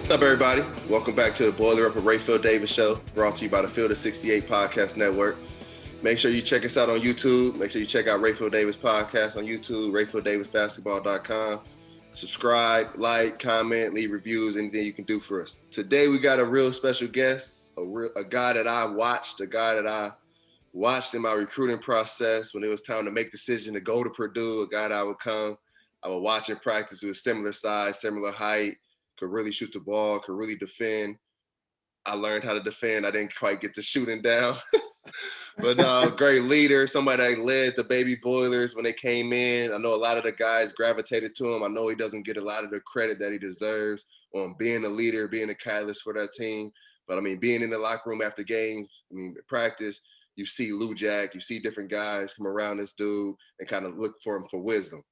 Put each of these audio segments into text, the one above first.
What's up, everybody? Welcome back to the Boiler Up with Rapheal Davis show, brought to you by the Field of 68 Podcast Network. Make sure you check us out on YouTube. Make sure you check out Rapheal Davis Podcast on YouTube, RaphealDavisBasketball.com. Subscribe, like, comment, leave reviews, anything you can do for us. Today, we got a real special guest, a guy that I watched in my recruiting process when it was time to make the decision to go to Purdue, a guy that I would watch in practice. It was similar size, similar height, could really shoot the ball, could really defend. I learned how to defend. I didn't quite get the shooting down. But great leader, somebody that led the baby Boilers when they came in. I know a lot of the guys gravitated to him. I know he doesn't get a lot of the credit that he deserves on being a leader, being a catalyst for that team. But, I mean, being in the locker room after games, practice, you see Lou Jack, you see different guys come around this dude and kind of look for him for wisdom.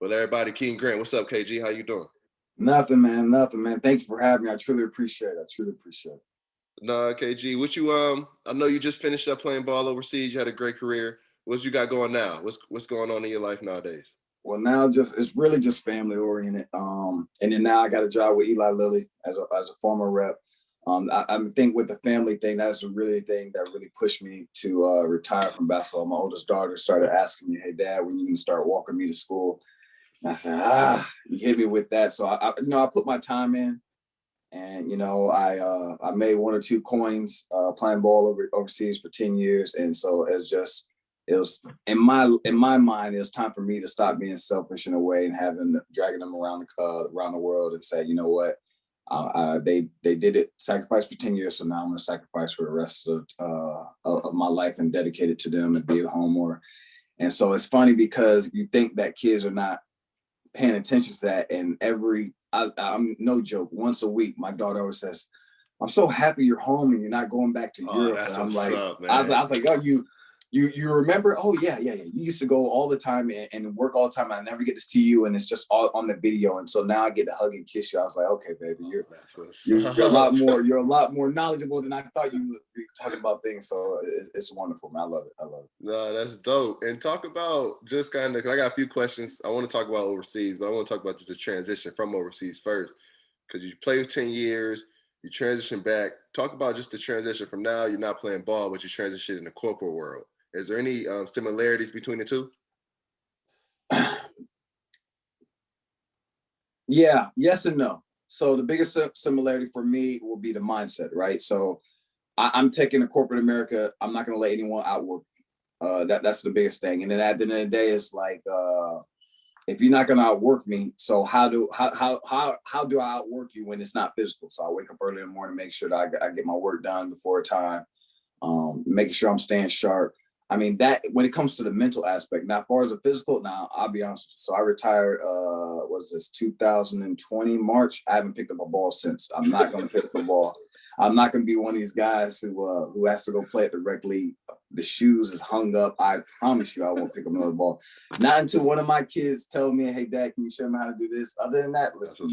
But everybody, Keaton Grant, what's up, KG? How you doing? Nothing, man. Thank you for having me. I truly appreciate it. No, KG, I know you just finished up playing ball overseas. You had a great career. What you got going now? What's going on in your life nowadays? Well, now it's really just family oriented. And then now I got a job with Eli Lilly as a former rep. I think with the family thing, that's really the thing that really pushed me to retire from basketball. My oldest daughter started asking me, "Hey, Dad, when you gonna start walking me to school?" And I said, you hit me with that. So I put my time in, and I made one or two coins playing ball overseas for 10 years, and so it was in my mind, it was time for me to stop being selfish in a way and dragging them around the world and say, you know what, they did it, sacrifice for 10 years, so now I'm going to sacrifice for the rest of my life and dedicate it to them and be at home more. And so it's funny because you think that kids are not paying attention to that, and I'm no joke, once a week my daughter always says, "I'm so happy you're home and you're not going back to Europe." That's and I'm what's like, up, man. I was like, "Oh, you remember? Oh yeah. You used to go all the time and work all the time. I never get to see you, and it's just all on the video. And so now I get to hug and kiss you." I was like, "Okay, baby, you're a lot more knowledgeable than I thought you would be talking about things." So it's wonderful, man. I love it. No, that's dope. And talk about just kind of, I got a few questions. I want to talk about overseas, but I want to talk about just the transition from overseas first, because you played 10 years, you transition back. Talk about just the transition from now. You're not playing ball, but you transition in the corporate world. Is there any similarities between the two? Yeah, yes and no. So the biggest similarity for me will be the mindset, right? So I'm taking a corporate America. I'm not going to let anyone outwork me. That's the biggest thing. And then at the end of the day, it's like, if you're not going to outwork me, so how do I outwork you when it's not physical? So I wake up early in the morning, make sure that I get my work done before time, making sure I'm staying sharp. I mean, that when it comes to the mental aspect. Now, as far as the physical, now I'll be honest with you. So I retired, was this 2020 March? I haven't picked up a ball since. I'm not going to pick up the ball. I'm not going to be one of these guys who has to go play at the rec league. The shoes is hung up. I promise you, I won't pick up another ball. Not until one of my kids tell me, "Hey, Dad, can you show me how to do this?" Other than that, listen,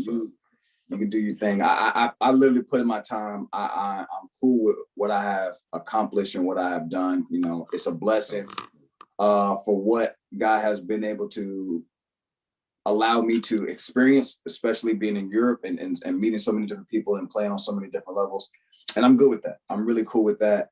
you can do your thing. I literally put in my time. I'm cool with what I have accomplished and what I have done. You know, it's a blessing for what God has been able to allow me to experience, especially being in Europe and meeting so many different people and playing on so many different levels. And I'm good with that. I'm really cool with that.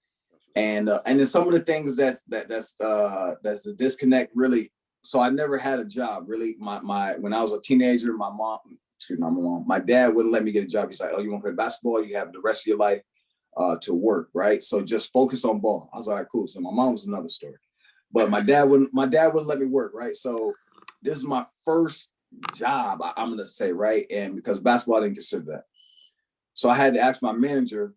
And then some of the things that's the disconnect really. So I never had a job really. My when I was a teenager, my dad wouldn't let me get a job. He's like, "Oh, you want to play basketball? You have the rest of your life to work, right? So just focus on ball." I was like, "Cool." So my mom was another story, but my dad wouldn't let me work, right? So this is my first job, I'm gonna say, right? And because basketball, I didn't consider that, so I had to ask my manager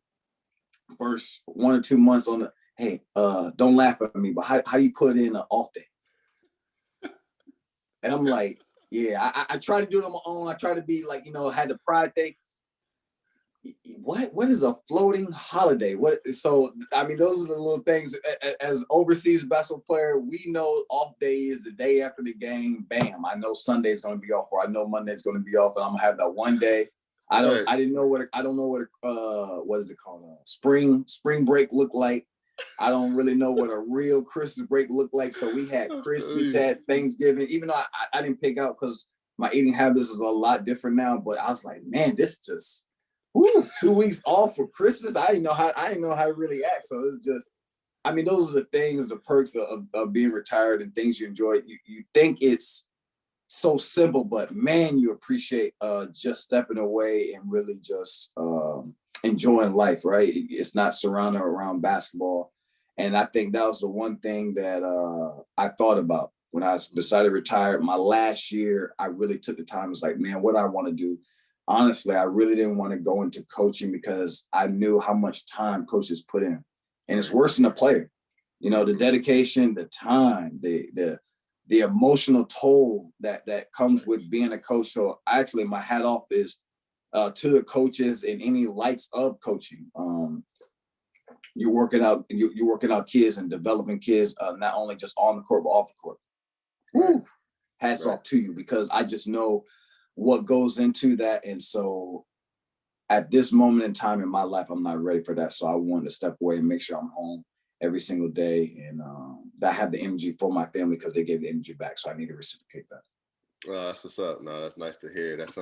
first 1 or 2 months on the, "Hey, don't laugh at me, but how do you put in an off day?" And I'm like, yeah, I try to do it on my own. I try to be like, had the pride thing. What is a floating holiday? So I mean, those are the little things. As overseas basketball player, we know off day is the day after the game. Bam! I know Sunday is going to be off, or I know Monday is going to be off, and I'm gonna have that one day. I don't know what is it called? Spring break looked like. I don't really know what a real Christmas break looked like. So we had Christmas, had Thanksgiving, even though I didn't pick out because my eating habits is a lot different now. But I was like, man, this just Ooh, 2 weeks off for Christmas. I didn't know how to really act. So it's just, I mean, those are the things, the perks of being retired and things you enjoy. You think it's so simple, but man, you appreciate just stepping away and really just enjoying life, right? It's not surrounded around basketball. And I think that was the one thing that I thought about when I decided to retire. My last year, I really took the time. It's like, man, what I want to do. Honestly, I really didn't want to go into coaching because I knew how much time coaches put in. And it's worse than a player. You know, the dedication, the time, the emotional toll that comes with being a coach. So actually, my hat off is to the coaches and any likes of coaching. You're working out kids and developing kids, not only just on the court, but off the court. Woo! Hats off to you, because I just know what goes into that. And so at this moment in time in my life, I'm not ready for that. So I wanted to step away and make sure I'm home every single day, and that I have the energy for my family because they gave the energy back. So I need to reciprocate that. Well, that's what's up. No, that's nice to hear. That's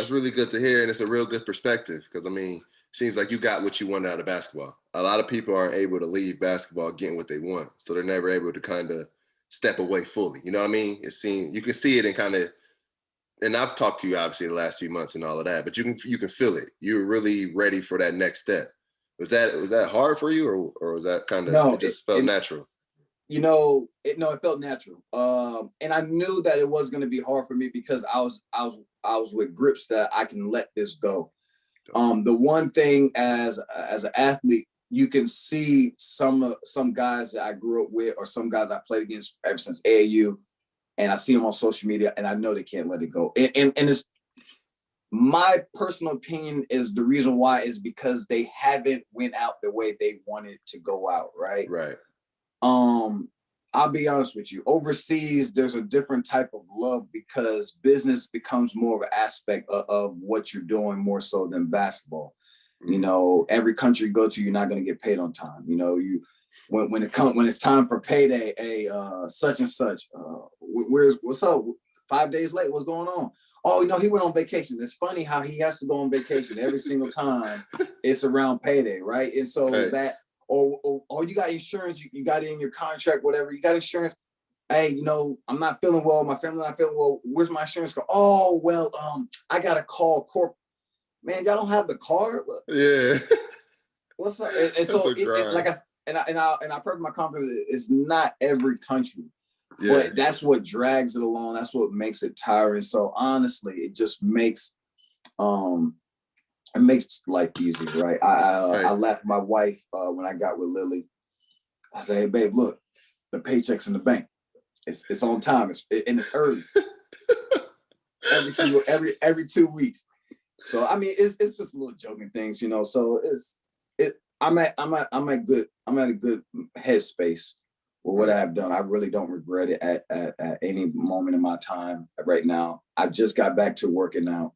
really good to hear, and it's a real good perspective, because I mean, seems like you got what you wanted out of basketball. A lot of people aren't able to leave basketball getting what they want, so they're never able to kind of step away fully. You know what I mean? You can see it in kind of, and I've talked to you obviously the last few months and all of that, but you can feel it. You're really ready for that next step. Was that hard for you, or was that kind of, no, it just felt natural? You know, it felt natural. And I knew that it was going to be hard for me because I was with grips that I can let this go. The one thing as an athlete, you can see some guys that I grew up with, or some guys I played against ever since AAU, and I see them on social media, and I know they can't let it go. And it's, my personal opinion is the reason why is because they haven't went out the way they wanted to go out, right? Right. I'll be honest with you. Overseas, there's a different type of love because business becomes more of an aspect of what you're doing more so than basketball. Mm-hmm. You know, every country you go to, you're not going to get paid on time. You know, when it's time for payday, such and such, what's up? 5 days late, what's going on? Oh, you know, he went on vacation. It's funny how he has to go on vacation every single time it's around payday, right? And so that, or you got insurance, you got it in your contract, whatever, you got insurance. Hey, you know, I'm not feeling well, my family not feeling well. Where's my insurance card? Oh, well, I gotta call corp. Man, y'all don't have the card? Yeah. What's up? And so I preface my comment, it's not every country. Yeah. But that's what drags it along. That's what makes it tiring. So honestly, it just makes life easier, right? I laughed at my wife when I got with Lily. I said, "Hey, babe, look, the paycheck's in the bank. It's on time. And it's early. every 2 weeks." So I mean, it's just little joking things, you know. So I'm at a good headspace. Well, what I have done, I really don't regret it at any moment in my time right now. I just got back to working out.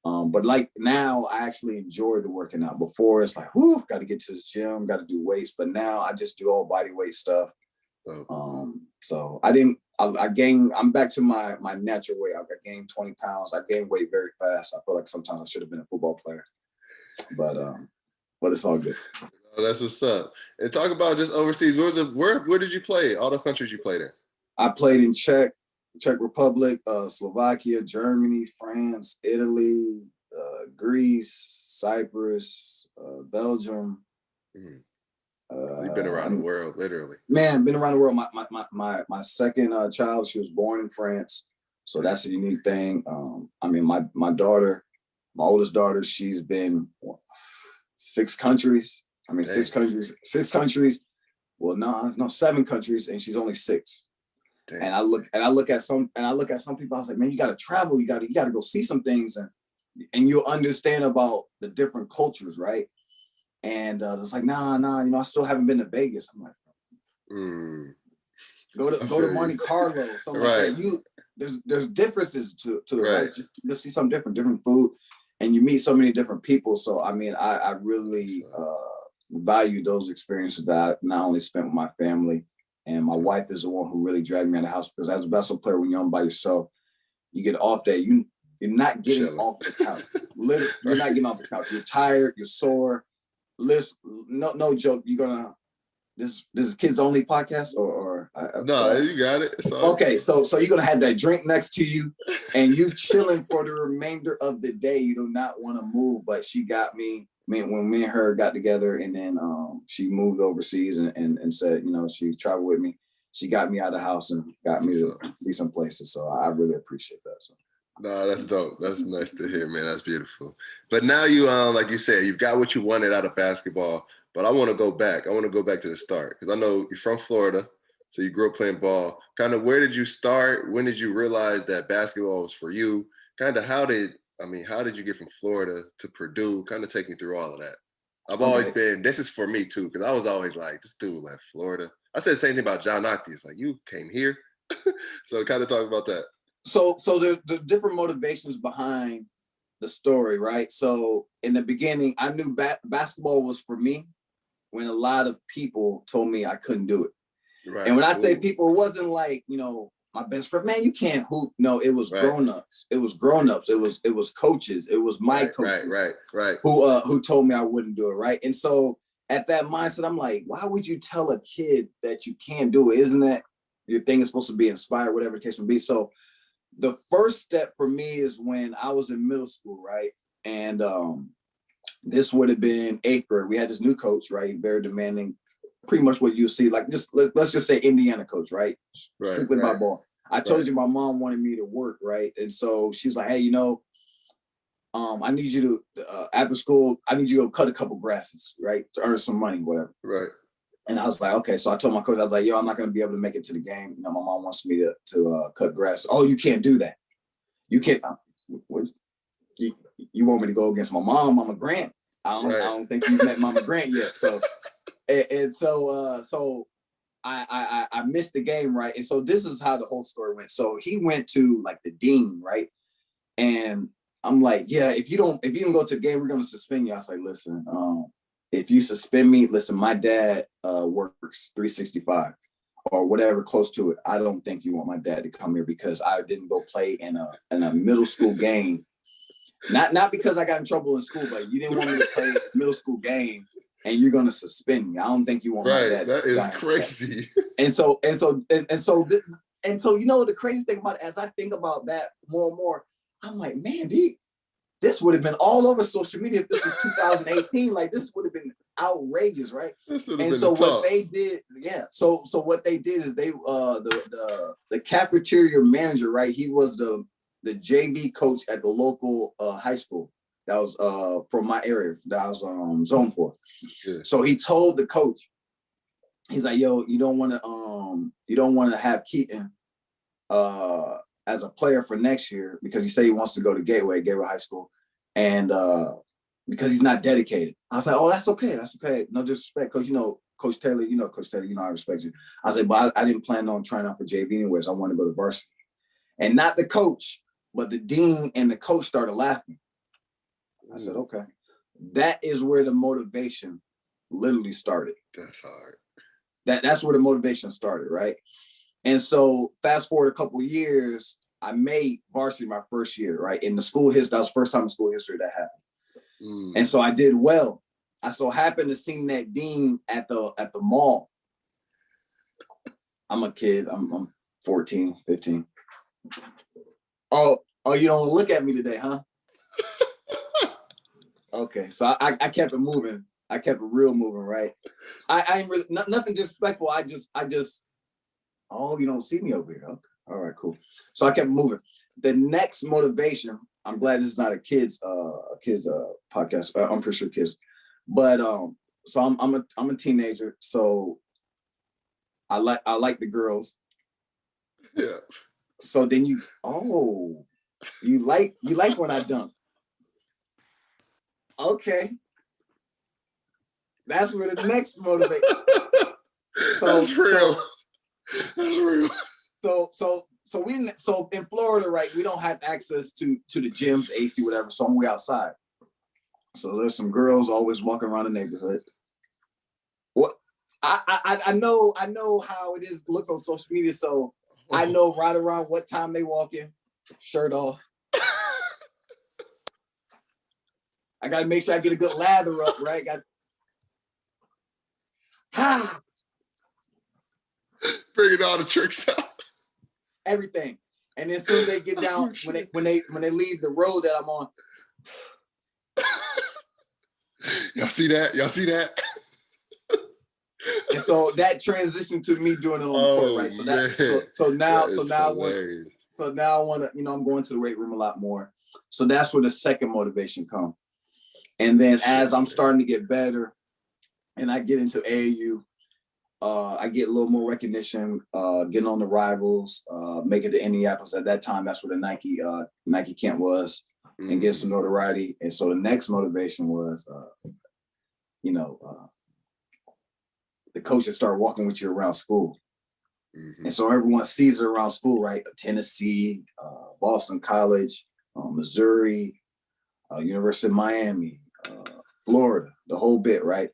But like now, I actually enjoy the working out. Before, it's like, whoo, got to get to this gym, got to do weights. But now I just do all body weight stuff. So I'm back to my natural weight. I gained 20 pounds. I gained weight very fast. I feel like sometimes I should have been a football player. But it's all good. Oh, that's what's up. And talk about just overseas. Where did you play? All the countries you played in? I played in Czech Republic, Slovakia, Germany, France, Italy, Greece, Cyprus, Belgium. You've been around the world, literally. Man, been around the world. My second child, she was born in France, so that's a unique thing. I mean, my daughter, my oldest daughter, she's been 6 countries. I mean, 6 countries. 6 countries. Well, no, 7 countries, and she's only 6. Damn. And I look at some people. I was like, man, you got to travel. You got to go see some things, and you'll understand about the different cultures, right? And it's like, nah, you know, I still haven't been to Vegas. I'm like, go to Monte Carlo, something like that. There's differences to it, right? Just see some different food, and you meet so many different people. So I mean, I really value those experiences that I not only spent with my family, and my wife is the one who really dragged me out of the house, because as a basketball player, when you're on by yourself, you get off that, You're not getting off the couch. Literally, you're not getting off the couch. You're tired. You're sore. Listen, no joke. You're gonna. This is kids only podcast or no, you got it. Okay, so you're gonna have that drink next to you, and you chilling for the remainder of the day. You do not want to move, but she got me. When me and her got together, and then she moved overseas and said, she traveled with me. She got me out of the house and got me to see some places. So I really appreciate that. So. No, that's dope. That's nice to hear, man. That's beautiful. But now you, like you said, you've got what you wanted out of basketball. But I want to go back. I want to go back to the start because I know you're from Florida, so you grew up playing ball. Kind of where did you start? When did you realize that basketball was for you? Kind of how did you get from Florida to Purdue? Kind of take me through all of that. I've always been, this is for me too, because I was always like, this dude left Florida. I said the same thing about John Octi. It's like, you came here. So kind of talk about that. So the different motivations behind the story, right? So in the beginning, I knew basketball was for me when a lot of people told me I couldn't do it. Right. And when I say people, it wasn't like, my best friend, man, you can't hoop. No, it was grown-ups. It was grown-ups. It was coaches. It was my coaches right. Who told me I wouldn't do it, right? And so at that mindset, I'm like, why would you tell a kid that you can't do it? Isn't that your thing is supposed to be inspired, whatever the case may be? So the first step for me is when I was in middle school, right? And this would have been 8th grade. We had this new coach, right? Very demanding, pretty much what you see, like just let's just say Indiana coach, right? Strictly by ball. I told you my mom wanted me to work, right? And so she's like, hey, I need you to after school, I need you to go cut a couple grasses, right? To earn some money, whatever. Right. And I was like, okay. So I told my coach, I was like, yo, I'm not going to be able to make it to the game. My mom wants me to cut grass. Oh, you can't do that. You can't. You want me to go against my mom, Mama Grant? I don't think you've met Mama Grant yet. So, so I missed the game, right? And so this is how the whole story went. So he went to like the dean, right? And I'm like, yeah, if you don't go to the game, we're going to suspend you. I was like, listen, if you suspend me, listen, my dad works 365 or whatever close to it. I don't think you want my dad to come here because I didn't go play in a middle school game. Not because I got in trouble in school, but you didn't want me to play a middle school game and you're going to suspend me. I don't think you want my dad. That is crazy. And so the crazy thing about it, as I think about that more and more, I'm like, man, this would have been all over social media if this was 2018. Like this would have been outrageous, right? And so what they did, So what they did is they the cafeteria manager, right? He was the JV coach at the local high school that was from my area that I was zone for. Yeah. So he told the coach, he's like, yo, you don't want to have Keaton as a player for next year because he said he wants to go to Gateway High School, and because he's not dedicated. I was like, oh, that's okay. No disrespect, Coach. Coach Taylor, I respect you. I was like, but I didn't plan on trying out for JV anyways. I want to go to varsity. And not the coach, but the dean and the coach started laughing. I said, okay. That is where the motivation literally started. That's hard. That's where the motivation started, right? And so fast forward a couple of years, I made varsity my first year, right? In the school history, that was the first time in school history that happened. And so I did well. I so happened to see that dean at the mall. I'm a kid. I'm 14, 15. Oh, you don't look at me today, huh? Okay, so I kept it moving. I kept it real moving, right? I ain't really nothing disrespectful. I just. Oh, you don't see me over here. Okay. All right, cool. So I kept moving. The next motivation. I'm glad this is not a kids podcast. I'm pretty sure kids, but so I'm a teenager. So I like the girls. Yeah. So then you like when I dunk. Okay. That's where the next motivation. That's real. That's real. So in Florida, right, we don't have access to the gyms, AC, whatever. So I'm way outside. So there's some girls always walking around the neighborhood. What I know how it is looks on social media. So I know right around what time they walk in, shirt off. I got to make sure I get a good lather up, right? Bringing all the tricks out. Everything. And then as soon as they get down, when they leave the road that I'm on. Y'all see that? And so that transitioned to me doing it on the court, right? So now I want to, I'm going to the weight room a lot more. So that's where the second motivation comes. And then as I'm starting to get better and I get into AAU, I get a little more recognition, getting on the rivals, make it to Indianapolis. At that time, that's where the Nike camp was, and get some notoriety. And so the next motivation was, the coaches start walking with you around school. Mm-hmm. And so everyone sees it around school, right? Tennessee, Boston College, Missouri, University of Miami, Florida, the whole bit, right?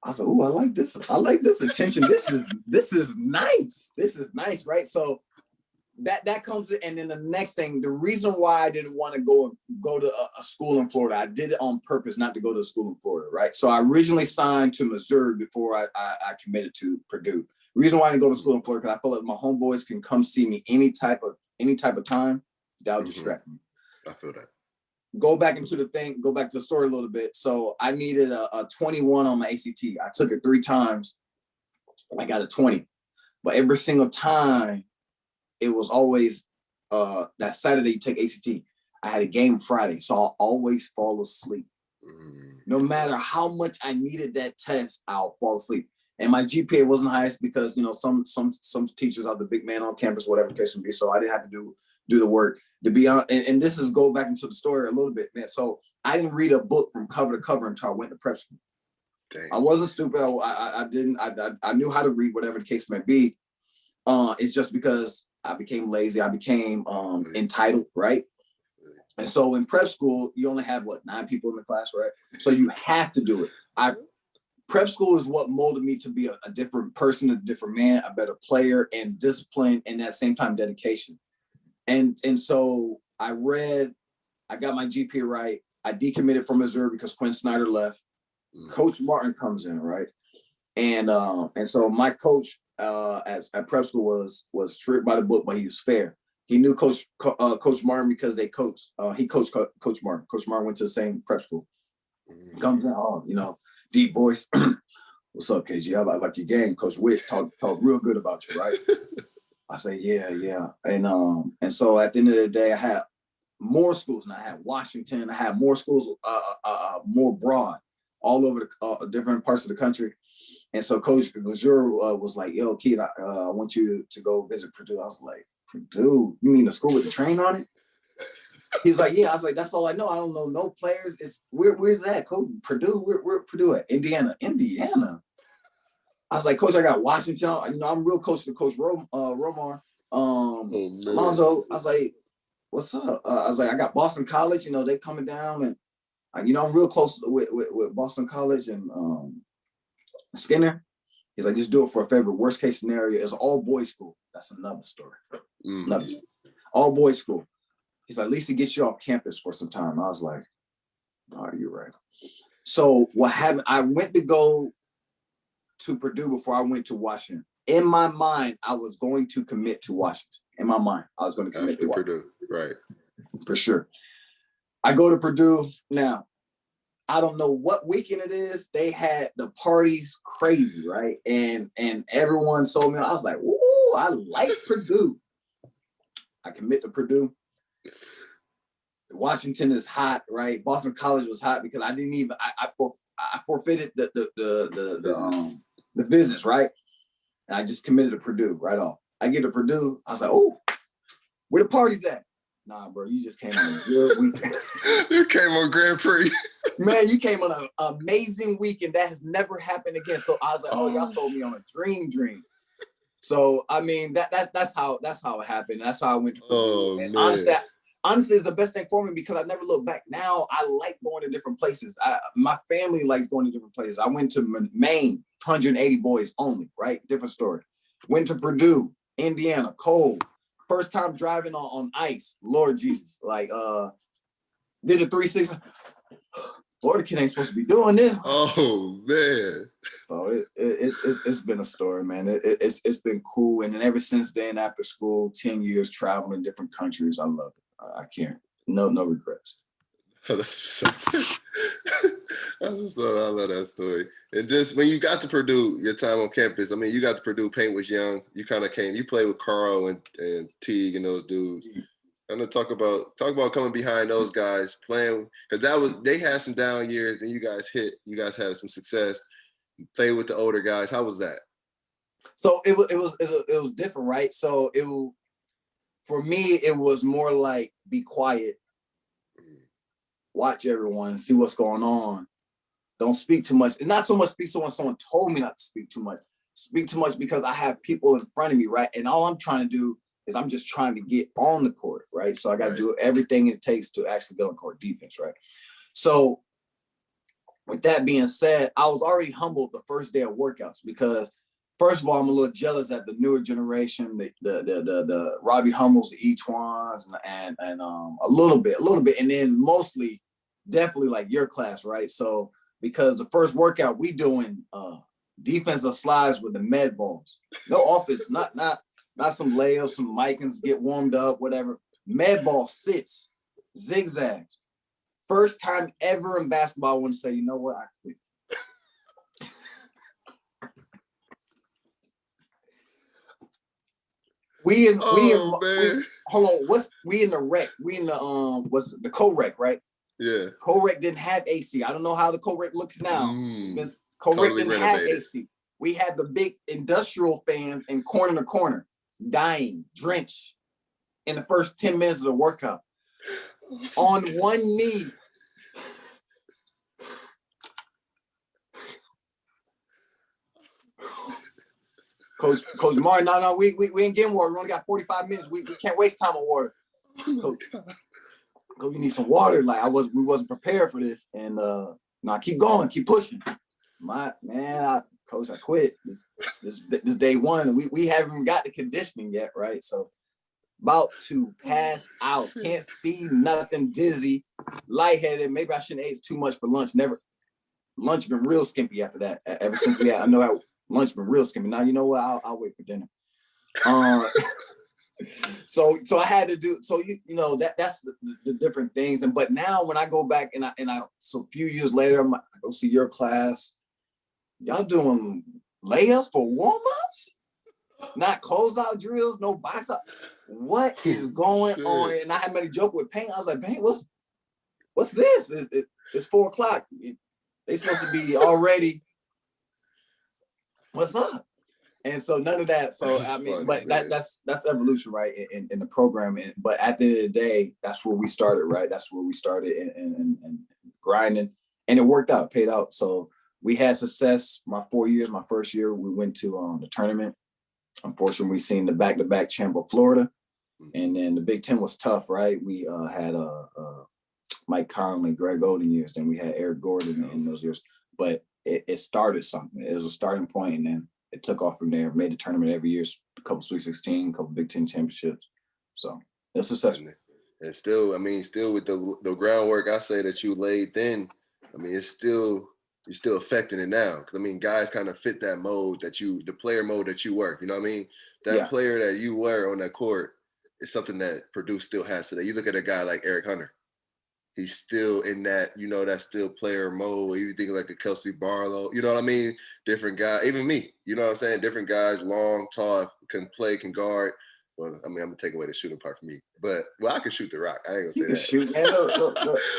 I was like, "Ooh, I like this. I like this attention. This is nice. This is nice, right?" So that comes in, and then the next thing, the reason why I didn't want to go to a school in Florida, I did it on purpose not to go to a school in Florida, right? So I originally signed to Missouri before I committed to Purdue. The reason why I didn't go to school in Florida, because I feel like my homeboys can come see me any type of time. That'll distract me. I feel that. Go back to the story a little bit. So I needed a 21 on my ACT. I took it 3 times. I got a 20. But every single time, it was always that Saturday you take ACT. I had a game Friday, so I'll always fall asleep. No matter how much I needed that test, I'll fall asleep. And my GPA wasn't highest because some teachers are the big man on campus, whatever the case may be. So I didn't have to do the work. To be honest, and this is go back into the story a little bit, man. So I didn't read a book from cover to cover until I went to prep school. Dang. I wasn't stupid. I knew how to read, whatever the case may be. It's just because I became lazy. I became entitled, right? And so in prep school, you only have 9 people in the class, right? So you have to do it. Prep school is what molded me to be a different person, a different man, a better player, and discipline, and at the same time dedication. And so I got my GPA right. I decommitted from Missouri because Quinn Snyder left. Coach Martin comes in, right? And so my coach at prep school was strict by the book, but he was fair. He knew Coach Martin because they coached. He coached Coach Martin. Coach Martin went to the same prep school. Comes in, deep voice. What's up, KG? I like your game. Coach Witt talk real good about you, right? I say, yeah. And so at the end of the day, I had more schools, and I had Washington. I had more schools, more broad, all over the different parts of the country. And so Coach Lejeune was like, "Yo, kid, I want you to go visit Purdue." I was like, "Purdue? You mean the school with the train on it?" He's like, "Yeah." I was like, "That's all I know. I don't know no players. It's where's that, Coach? Purdue? Where Purdue at? Indiana. I was like, "Coach, I got Washington. I'm real close to Coach Romar, Alonzo." I was like, "What's up?" I was like, "I got Boston College. They coming down, and I'm real close with Boston College and Skinner." He's like, "Just do it for a favor. Worst case scenario is all boys school." That's another story. All boys school. He's like, "At least it gets you off campus for some time." I was like, "Oh, you're right." So what happened? I went to go to Purdue before I went to Washington. In my mind, I was going to commit to Washington. In my mind, I was going to commit to Washington. Purdue, right? For sure. I go to Purdue now. I don't know what weekend it is. They had the parties crazy, right? And everyone sold me. I was like, "Ooh, I like Purdue." I commit to Purdue. Washington is hot, right? Boston College was hot because I didn't even. I forfeited the visits, right? And I just committed to Purdue right off. I get to Purdue. I was like, "Oh, where the parties at?" Nah, bro, you just came on a good weekend. You came on Grand Prix. Man, you came on an amazing weekend. That has never happened again. So I was like, "Oh, y'all sold me on a dream." So I mean, that's how it happened. That's how I went to Purdue. And honestly, it's the best thing for me because I never look back. Now I like going to different places. My family likes going to different places. I went to Maine, 180 boys only, right? Different story. Went to Purdue, Indiana, cold. First time driving on ice. Lord Jesus. Like, did a 360. Florida kid ain't supposed to be doing this. Oh man. So it's been a story, man. It's been cool. And then ever since then, after school, 10 years traveling different countries, I love it. I can't. No regrets. That's what's I love that story. And just when you got to Purdue, your time on campus, I mean, you got to Purdue, Paint was young. You kind of came, you played with Carl and Teague and those dudes. I'm gonna talk about coming behind those guys, playing, because they had some down years and you guys had some success. Play with the older guys. How was that? So it was different, right? So for me, it was more like be quiet, watch everyone, see what's going on. Don't speak too much. And not so much speak so when someone told me not to speak too much. Speak too much because I have people in front of me, right? And all I'm trying to do is I'm just trying to get on the court, right? So I got to do everything it takes to actually get on court defense, right? So with that being said, I was already humbled the first day of workouts because first of all, I'm a little jealous at the newer generation, the Robbie Hummels, the Etwans, and a little bit, and then mostly, definitely like your class, right? So because the first workout we doing defensive slides with the med balls, no offense, not some layups, some Micans get warmed up, whatever. Med ball sits, zigzags. First time ever in basketball, I want to say, you know what, I quit. We in the rec. We in the what's it, the co-rec, right? Yeah. Co-rec didn't have AC. I don't know how the co-rec looks now. Because co-rec totally didn't renovated. Have AC. We had the big industrial fans in corner to corner, dying, drenched in the first 10 minutes of the workout. On one knee. Coach Martin, no, we ain't getting water. We only got 45 minutes. We can't waste time on water. Coach, you need some water. Like we wasn't prepared for this. And keep going, keep pushing. Coach, I quit. This day one, and we haven't even got the conditioning yet, right? So about to pass out, can't see nothing, dizzy, lightheaded. Maybe I shouldn't ate too much for lunch. Lunch been real skimpy after that. Ever since I know how lunch been real skimpy. Now you know what? I'll wait for dinner. So I had to do. So you know that's the different things. But now when I go back and I so a few years later I go see your class. Y'all doing layups for warm-ups? Not closeout drills, no box up. What is going on? And I had made a joke with Paint. I was like, Paint, what's this? It's 4:00. They supposed to be already. What's up? And so none of that. So I mean, but that's evolution, right? In the program. But at the end of the day, that's where we started, right? That's where we started and grinding, and it worked out, paid out. So we had success. My 4 years, my first year, we went to the tournament. Unfortunately, we seen the back-to-back champ of Florida, and then the Big Ten was tough, right? We had Mike Conley, Greg Oden years, then we had Eric Gordon in those years. But it started something. It was a starting point, and then it took off from there. Made the tournament every year, a couple Sweet 16, a couple Big Ten championships. So it's successful. And still with the groundwork I say that you laid then, I mean, you're still affecting it now. Because I mean, guys kind of fit that mode the player mode that you work. You know what I mean? That player that you were on that court is something that Purdue still has today. You look at a guy like Eric Hunter. He's still in that, that still player mode. You think like a Kelsey Barlow, you know what I mean? Different guy, even me, you know what I'm saying? Different guys, long, tall, can play, can guard. Well, I mean, I'm gonna take away the shooting part from me, but I can shoot the rock. I ain't gonna say you can that. Shoot, man.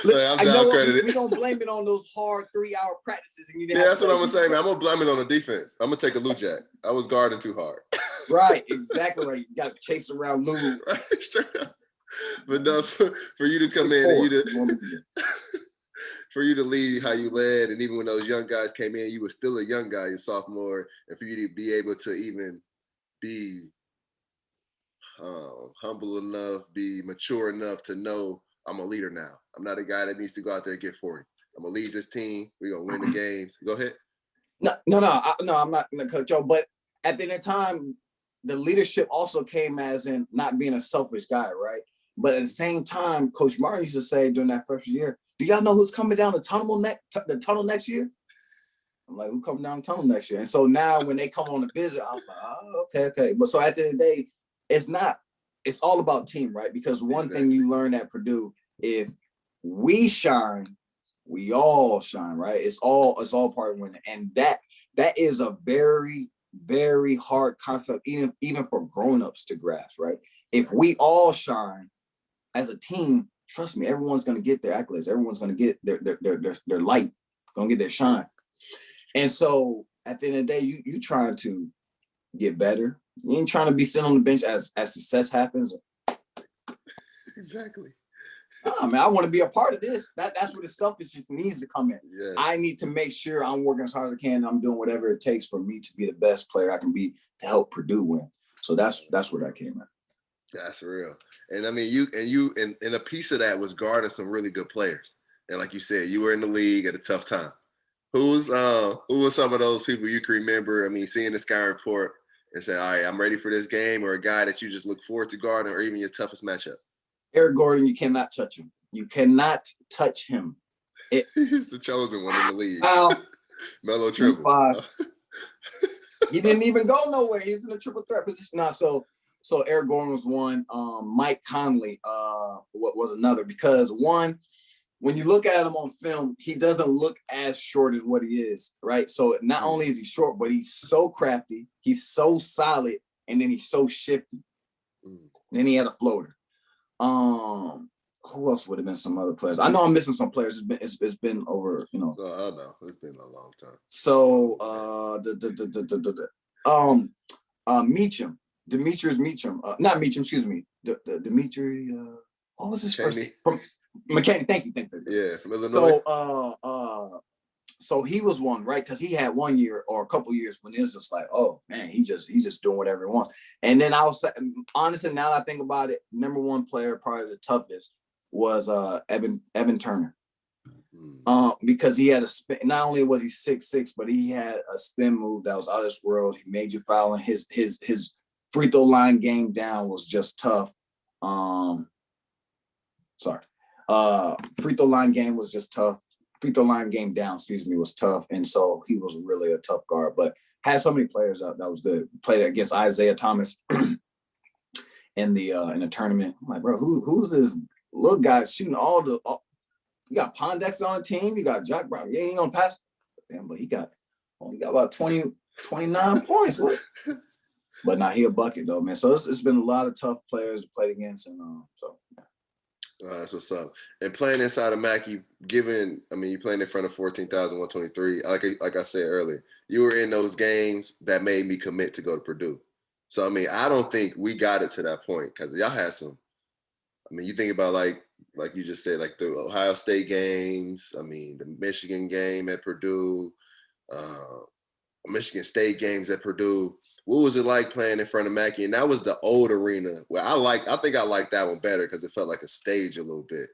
Look, I'm down credited. We don't blame it on those hard 3-hour practices. And that's what I'm gonna say, man. I'm gonna blame it on the defense. I'm gonna take a Lou Jack. I was guarding too hard. Right, exactly right. You got to chase around Lou. Right, straight up. But no, for you to come in and for you to lead how you led, and even when those young guys came in, you were still a young guy, your sophomore, and for you to be able to even be humble enough, be mature enough to know I'm a leader now. I'm not a guy that needs to go out there and get 40. I'm gonna lead this team. We're gonna win the games. Go ahead. No, I'm not gonna cut you off. But at the end of time, the leadership also came as in not being a selfish guy, right? But at the same time, Coach Martin used to say during that first year, do y'all know who's coming down the tunnel next year? I'm like, who coming down the tunnel next year? And so now when they come on a visit, I was like, oh, okay. But so at the end of the day, it's all about team, right? Because one thing you learn at Purdue, if we shine, we all shine, right? It's all part of winning. And that is a very, very hard concept, even for grown-ups to grasp, right? If we all shine as a team, trust me, everyone's gonna get their accolades, everyone's gonna get their light, gonna get their shine. And so at the end of the day, you trying to get better. You ain't trying to be sitting on the bench as success happens. Exactly. Oh, man, I want to be a part of this. That's where the selfishness needs to come in. Yes. I need to make sure I'm working as hard as I can. And I'm doing whatever it takes for me to be the best player I can be to help Purdue win. So that's where that came at. That's real. And I mean, you a piece of that was guarding some really good players. And like you said, you were in the league at a tough time. Who was some of those people you can remember? I mean, seeing the Sky Report and say, all right, I'm ready for this game, or a guy that you just look forward to guarding, or even your toughest matchup? Eric Gordon, you cannot touch him. You cannot touch him. He's the chosen one in the league. Melo Triple. He didn't even go nowhere. He's in a triple threat position now. So Eric Gordon was one. Mike Conley was another, because one, when you look at him on film, he doesn't look as short as what he is, right? So not only is he short, but he's so crafty, he's so solid, and then he's so shifty. Then he had a floater. Who else would have been some other players? I know I'm missing some players. It's been over, I know it's been a long time. So Meacham, Demetrius Meacham, not Meacham, excuse me, Dimitri. What was his first name? From McKinney. Thank you. Yeah, from Illinois. So he was one, right? Because he had 1 year or a couple years when it's just like, oh man, he's just doing whatever he wants. And then I was honestly, now that I think about it, number one player, probably the toughest, was Evan Turner. Because he had a spin. Not only was he 6'6", but he had a spin move that was out of this world. He made you foul, and his free throw line game down was just tough. Free throw line game was just tough. Free throw line game down, was tough. And so he was really a tough guard, but had so many players that was good. Played against Isaiah Thomas in the tournament. I'm like, bro, who's this little guy shooting you got Pondexter on the team, you got Jack Brown. You ain't gonna pass. Damn, but he only got about 29 points. What? But nah, he a bucket though, man. So it's been a lot of tough players to play against, and yeah. That's what's up. And playing inside of Mackey, you playing in front of 14,123. Like I said earlier, you were in those games that made me commit to go to Purdue. So, I mean, I don't think we got it to that point, because y'all had some. I mean, you think about like you just said, like the Ohio State games. I mean, the Michigan game at Purdue, Michigan State games at Purdue. What was it like playing in front of Mackey? And that was the old arena. Well, I think I like that one better because it felt like a stage a little bit.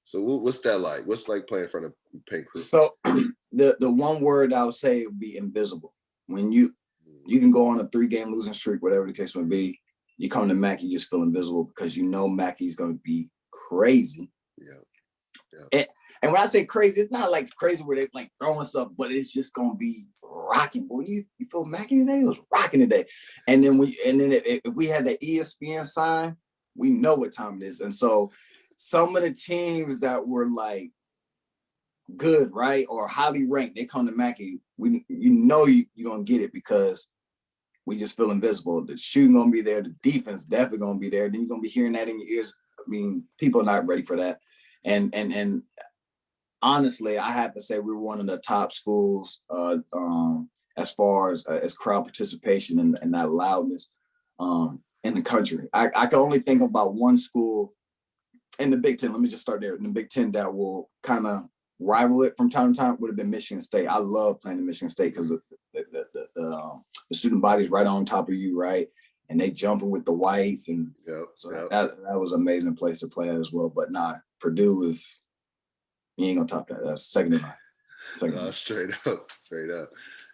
So what's that like? What's like playing in front of Paint Crew? So the one word I would say would be invisible. When you can go on a 3-game losing streak, whatever the case may be, you come to Mackey, you just feel invisible because you know Mackey's going to be crazy. Yeah. And when I say crazy, it's not like crazy where they like throwing stuff, but it's just going to be rocking. Boy, you feel Mackey today? It was rocking today. And then if we had the ESPN sign, we know what time it is. And so some of the teams that were like good, right, or highly ranked, they come to Mackey. You're gonna get it because we just feel invisible. The shooting gonna be there, the defense definitely gonna be there. Then you're gonna be hearing that in your ears. I mean, people are not ready for that. And honestly, I have to say we were one of the top schools as far as crowd participation and that loudness in the country. I can only think about one school in the Big Ten. Let me just start there. In the Big Ten that will kind of rival it from time to time would have been Michigan State. I love playing in Michigan State because the student body is right on top of you, right? And they jumping with the whites, and that was an amazing place to play at as well. But Purdue is, you ain't gonna top that. That's second to none. Straight up.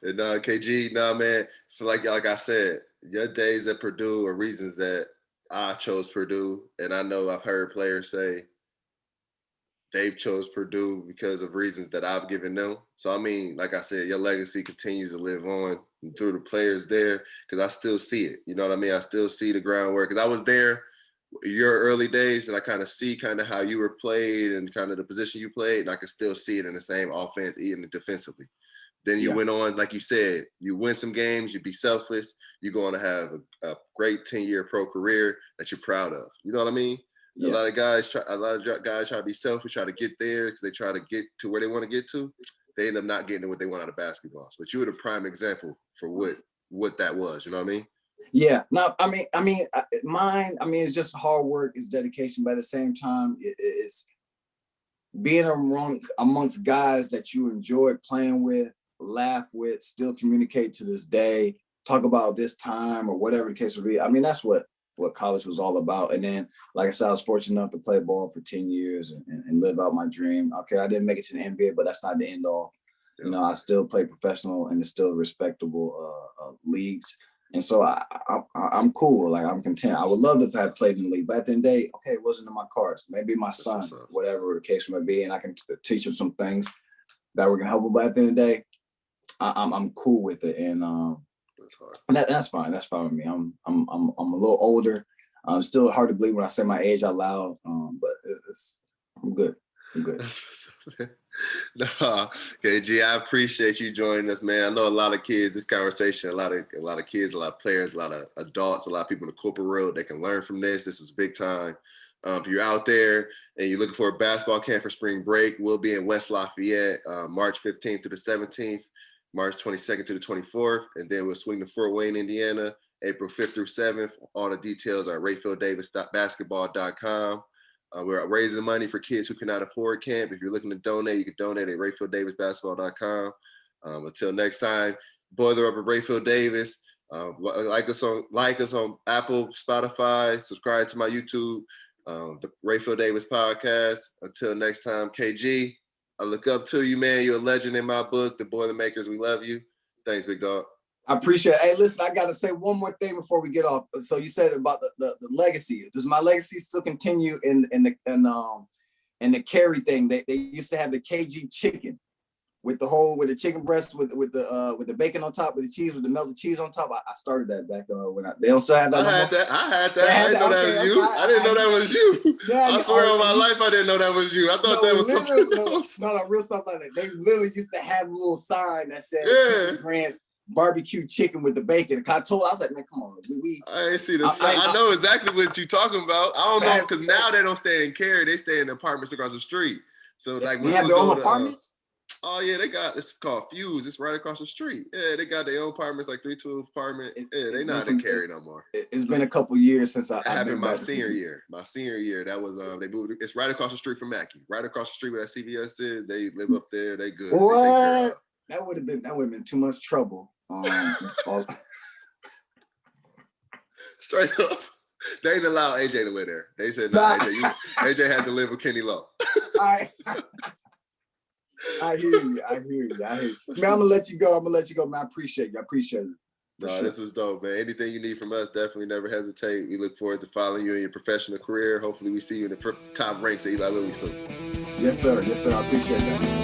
And KG, man, feel like I said, your days at Purdue are reasons that I chose Purdue. And I know I've heard players say they've chose Purdue because of reasons that I've given them. So, I mean, like I said, your legacy continues to live on through the players there because I still see it. You know what I mean? I still see the groundwork because I was there your early days and I kind of see kind of how you were played and kind of the position you played, and I can still see it in the same offense, even defensively. Then you went on, like you said, you win some games, you be selfless, you're going to have a great 10-year pro career that you're proud of. You know what I mean? Yeah. A lot of guys try to be selfish, try to get there because they try to get to where they want to get to. They end up not getting what they want out of basketball. But you were the prime example for what that was. You know what I mean? Yeah. No, I mean, mine. I mean, it's just hard work, it's dedication, but at the same time, it's being amongst guys that you enjoyed playing with, laugh with, still communicate to this day, talk about this time or whatever the case would be. I mean, that's what college was all about. And then, like I said, I was fortunate enough to play ball for 10 years and live out my dream. Okay, I didn't make it to the NBA, but that's not the end all. Yep. You know, I still play professional and it's still respectable leagues. And so I'm cool. Like, I'm content. I would love to have played in the league, but at the end of the day, okay, it wasn't in my cards. Maybe my son, whatever the case may be, and I can teach him some things that were going to help him. But at the end of the day, I'm cool with it. And that's fine. That's fine with me. I'm a little older. It's still hard to believe when I say my age out loud, but I'm good. That's what's up, man. KG, I appreciate you joining us, man. I know a lot of kids, this conversation, a lot of kids, a lot of players, a lot of adults, a lot of people in the corporate world, they can learn from this. This is big time. If you're out there and you're looking for a basketball camp for spring break, we'll be in West Lafayette, March 15th through the 17th, March 22nd to the 24th, and then we'll swing to Fort Wayne, Indiana, April 5th through 7th. All the details are at raphealdavis.basketball.com. We're raising money for kids who cannot afford camp. If you're looking to donate, you can donate at raphealdavisbasketball.com. Until next time, Boiler Up at Rapheal Davis. Like us on Apple, Spotify. Subscribe to my YouTube, the Rapheal Davis podcast. Until next time, KG, I look up to you, man. You're a legend in my book. The Boilermakers, we love you. Thanks, big dog. I appreciate it. Hey, listen, I got to say one more thing before we get off. So you said about the legacy. Does my legacy still continue in the carry thing? They used to have the KG chicken with the chicken breast with the bacon on top, with the cheese, with the melted cheese on top. I started that back when they don't still have that. I had that. I didn't know that was you. I didn't know that was you. I swear on my life, I didn't know that was you. I thought that was something else. No, real stuff like that. They literally used to have a little sign that said Keaton Grant barbecue chicken with the bacon. I was like, man, come on. I ain't see the sign. I know exactly what you're talking about. I don't know, because now they don't stay in Cary. They stay in the apartments across the street. So like we have their own apartments? Oh yeah, they got, it's called Fuse. It's right across the street. Yeah, they got their own apartments, like 312 apartment. Yeah, they not in Cary no more. It's been a couple years since I happened my senior year. My senior year, that was they moved. It's right across the street from Mackey. Right across the street where that CVS is. They live up there. They good. What? That would have been too much trouble. Straight up. They didn't allow AJ to live there. They said, no, AJ had to live with Kenny Lowe. I hear you. Man, I'm gonna let you go, man. I appreciate you. No, sure. This was dope, man. Anything you need from us, definitely never hesitate. We look forward to following you in your professional career. Hopefully we see you in the top ranks at Eli Lilly soon. Yes, sir. I appreciate that.